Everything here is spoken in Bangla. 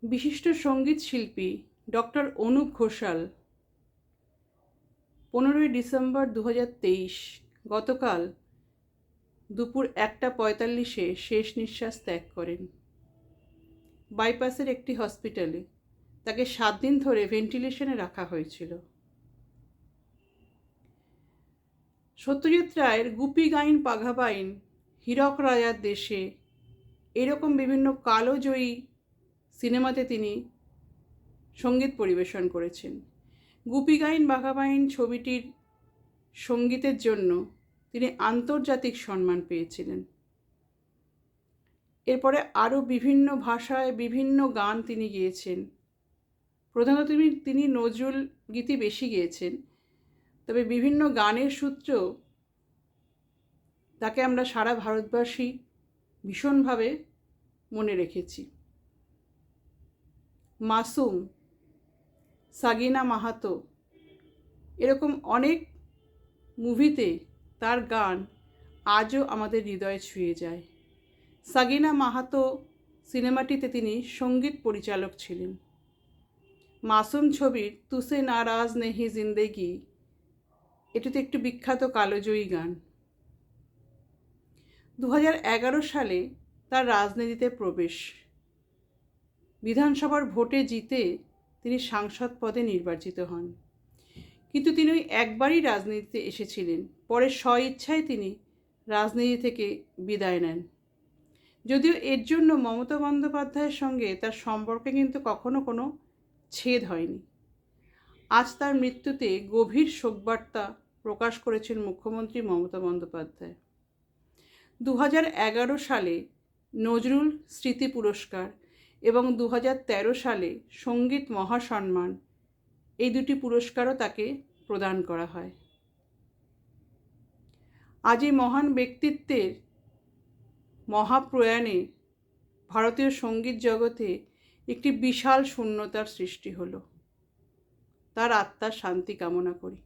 বিশিষ্ট সঙ্গীত শিল্পী ডক্টর অনুপ ঘোষাল 15ই ডিসেম্বর 2023 গতকাল দুপুর 1:45-এ শেষ নিঃশ্বাস ত্যাগ করেন। বাইপাসের একটি হসপিটালে তাকে 7 দিন ধরে ভেন্টিলেশনে রাখা হয়েছিল। সত্যজিৎ রায়ের গুপি গাইন পাঘা বাইন, হীরক রাজার দেশে এরকম বিভিন্ন কালজয়ী সিনেমাতে তিনি সঙ্গীত পরিবেশন করেছেন। গুপি গাইন বাঘা বাইন ছবিটির সঙ্গীতের জন্য তিনি আন্তর্জাতিক সম্মান পেয়েছিলেন। এরপরে আরও বিভিন্ন ভাষায় বিভিন্ন গান তিনি গেয়েছেন। প্রধানত তিনি নজরুল গীতি বেশি গেয়েছেন, তবে বিভিন্ন গানের সূত্রেও তাকে আমরা সারা ভারতবাসী ভীষণভাবে মনে রেখেছি। মাসুম, সাগিনা মাহাতো এরকম অনেক মুভিতে তার গান আজও আমাদের হৃদয়ে ছুঁয়ে যায়। সাগিনা মাহাতো সিনেমাটিতে তিনি সঙ্গীত পরিচালক ছিলেন। মাসুম ছবির তুসে নারাজ নেহি জিন্দেগি এটিতে একটি বিখ্যাত কালজয়ী গান। 2011 সালে তার রাজনীতিতে প্রবেশ। বিধানসভার ভোটে জিতে তিনি সাংসদ পদে নির্বাচিত হন, কিন্তু তিনি ওই একবারই রাজনীতিতে এসেছিলেন। পরে স্বইচ্ছায় তিনি রাজনীতি থেকে বিদায় নেন। যদিও এর জন্য মমতা বন্দ্যোপাধ্যায়ের সঙ্গে তার সম্পর্কে কিন্তু কখনো কোনো ছেদ হয়নি। আজ তার মৃত্যুতে গভীর শোকবার্তা প্রকাশ করেছেন মুখ্যমন্ত্রী মমতা বন্দ্যোপাধ্যায়। 2011 সালে নজরুল স্মৃতি পুরস্কার এবং 2013 সালে সঙ্গীত মহাসম্মান এই দুটি পুরস্কারও তাকে প্রদান করা হয়। আজ এই মহান ব্যক্তিত্বের মহাপ্রয়াণে ভারতীয় সঙ্গীত জগতে একটি বিশাল শূন্যতার সৃষ্টি হলো। তার আত্মার শান্তি কামনা করি।